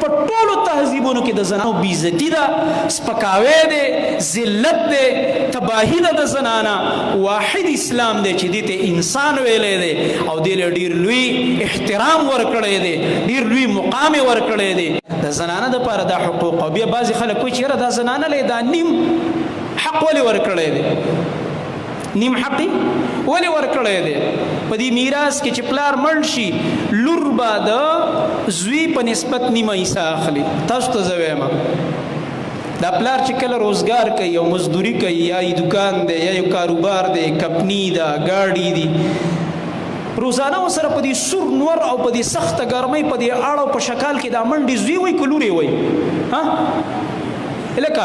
په ټولو تهذیبونو کې د زنانو بېعزتي ده، سپکاوی دی، ذلت دی، تباهي ده د زنانه. واحد اسلام دی چې دې ته انسان ویلی دی او دې له ډېر لوی احترام ورکړی دی، ډېر لوی مقام یې ورکړی دی. د زنانه دپاره دا حقوق. او بیا بعضې خلک وایي چې یاره دا زنانه له دا نیم حق ولې ورکړی دی؟ نیم حق ولې ورکړی دی؟ په دې میراث کې چې پلار مړ شي لور به د زوی په نسبت نیمه حصه اخلي. تاسو ته زه وایم دا پلار چې کله روزګار کوي او مزدوري کوي، یا یې دکان دی یا یو کاروبار دی، کمپني ده، ګاډي دي، روزانه ورسره په دې سور نور او په دې سخته ګرمۍ په دې اړه او په شکال کې دا منډې زوی وایي که لورې وایي؟ لکه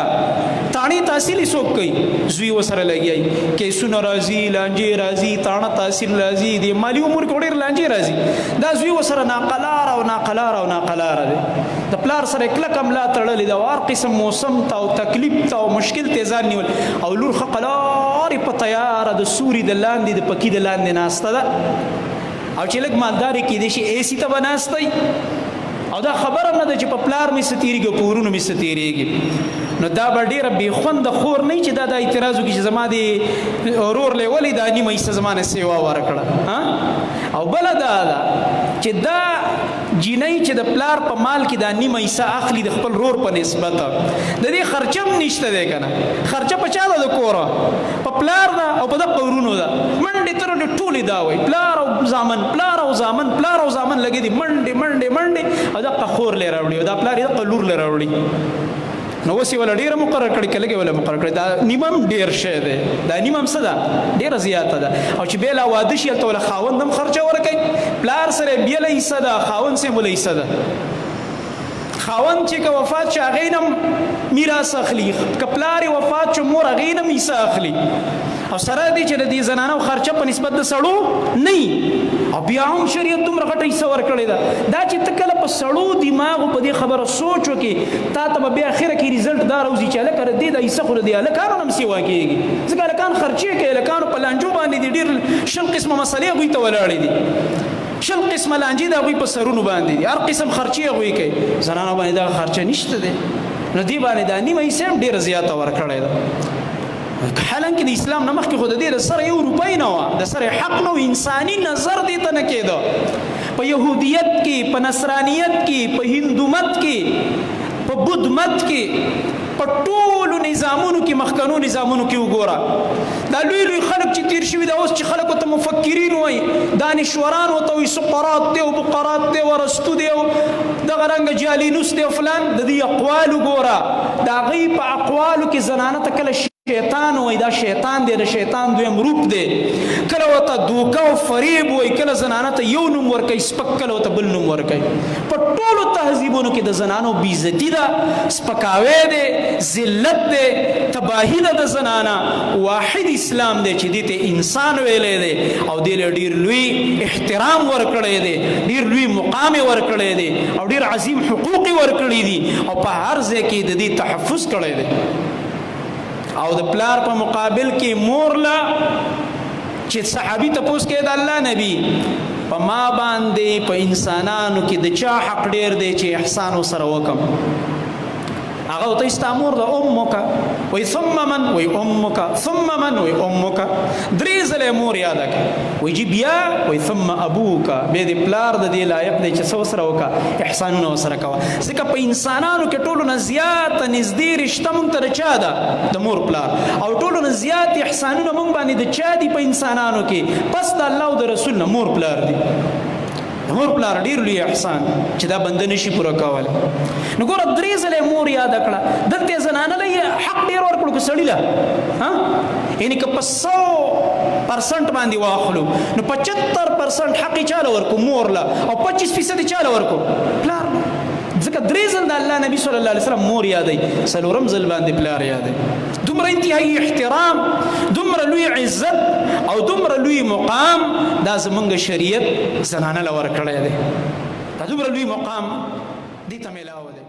تاڼې تحصیل څوک کوي؟ زوی ورسره لګیایي، کیسونه راځي، لانجې راځي، تاڼه تحصیل راځي، د مالي امور کې ډېر لانجې راځي. دا زوی ورسره ناقلاره او ناقلاره او ناقلاره دی. د پلار سره کلکه ملا تړلې ده او هر قسم موسم ته او تکلیف ته او مشکل ته ځان نیول، او لور ښه قلارې په تیاره د سوري د لاندې د پکي د لاندې ناسته ده، او چې لږ مالدارې کېدای شي ایسي ته به ناستی، او دا خبره نه ده چې په پلار مې څه تېرېږي او په ورونو مې څه تېرېږي. نو دا به ډېره بې خونده خور نه وي چې دا اعتراض وکړي چې زما د ورور لی ولې دا نیمه حصه زما نه سیوا ورکړه. او بله دا ده چې دا جینۍ چې د پلار په مال کې دا نیمه حصه اخلي د خپل رور په نسبت، د دې خرچه هم نشته دی که نه؟ خرچه په چا ده؟ د کوره په پلار ده او په دغه ورونو ده. منډې ترډې ټولې دا وایي پلار او زامن، پلار او زامن، پلار او زامن لګې دي منډې منډې منډې، او دغه خور لی راوړي او دا پلار یې دغه لور لی راوړي. نو اوس یې وله ډېره مقرر کړې که لږې وله مقرر کړې، دا نیمه هم ډېر شی دی، دا نیمه هم څه ده؟ ډېره زیاته ده. او چې بیا لا واده شي هلته وله خاوند هم خرچه ورکوي، پلار سره یې بېله حصه ده، خاوند سره یې بله حصه ده. خاوند چې که وفات شي هغې نه هم میراث اخلي، که پلار یې وفات شو مور هغې نه هم حصه اخلي. او سره دی چې د دې زنانو خرچه په نسبت د سړو نه وي، او بیا هم شریعت دومره غټه حصه ورکړې ده. دا چې ته کله په سړو دماغو په دې خبره سوچ وکړې، تا ته به بیا اخره کې رزلټ دا راوځي چې هلکه د دې دا حصه خو د دې هلکانو نه هم سیوا کېږي، ځکه هلکان خرچې کوي، هلکانو په لانجو باندې دي ډېر 20 قسمه مسلې هغوی ته ولاړې دي، 20 قسمه لانجې د هغوی په سرونو باندې دي، هر قسم خرچې هغوی کوي. زنانو باندې دغه خرچه نشته دی، نو دې باندې دا نیمه حصه هم ډېره زیاته ورکړې ده. حالانکه د اسلام نه مخکې خو د دې د سره 1 روپۍ نه وه، د سره حق نه و، انساني نظر دې ته نه کېده. په یهودیت کې، په نصرانیت کې، په هندومت کې، په بودمت کې، په ټولو نظامونو کې، مخکنو نظامونو کې وګوره، دا لوی لوی خلک چې تیر شوي دا اوس چې خلکو ته مفکرین وایي، دانشوران ورته وایي، سقراط دی او بقراط دی او ارسطو دی او دغه رنګه جالینوس دی او فلان، د دې اقوال وګوره، د هغوی په اقوالو کې زنانه ته کله شیطان وای، دا شیطان دی، د شیطان دویم روپ دی، کله ورته دوکه او فریب وای، کله زنانه ته یو نوم ورکوي سپک، کله ورته بل نوم ورکوي. په ټولو تهذیبونو کې د زنانو بېعزتي ده، سپکاوی دی، ذلت دی، تباهي ده د زنانه. واحد اسلام دی چې دې ته انسان ویلی دی او دې له ډېر لوی احترام ورکړی دی، ډېر لوی مقام یې ورکړی دی او ډېر عظیم حقوق یې ورکړي دي، او په هر ځای کې د دې تحفظ کړی دی. او د پلار په مقابل کې مور له چې صحابي تپوس کې د الله نبی په ما باندې په انسانانو کې د چا حق ډېر دی چې احسان ورسره وکړم؟ هغه ورته ستا مور ده، امک وایي ثم من، وایي امک ثم من، وایي امک، 3 ځله یې مور یاده کړه، وایي جی بیا، وایي ثم ابوک، بیا د پلار د دې لایق دی چې څه ورسره وکړه؟ احسانونه ورسره کوه. ځکه په انسانانو کې ټولو نه زیاته نږدې رشته مونږ ته د چا ده؟ د مور پلار. او ټولو نه زیات احسانونه مونږ باندې د چا دي په انسانانو کې؟ پس د الله او د رسول نه مور پلار دي. مور پلار ډېر لوی احسان چې دا بنده نشي پوره کولی. نو ګوره 3 ځله مور یاده کړه، دلته زنانه له حق ډېر ورکړو که سړي له، یعنې که په 100% باندې واخلو نو 75% حق یې چاله ورکو؟ مور له. او 25% یې چاله ورکو؟ پلار له. ځکه 3 ځل د الله نبي صلی الله علیه وسلم مور یادوي، 4م ځل باندې پلار یادوي. دومره انتهایی احترام، دومره لوی عزت او دومره لوی مقام دا زمونږ شریعت زنانه له ورکړی دی. دا دومره لوی مقام دې ته میلاو دی.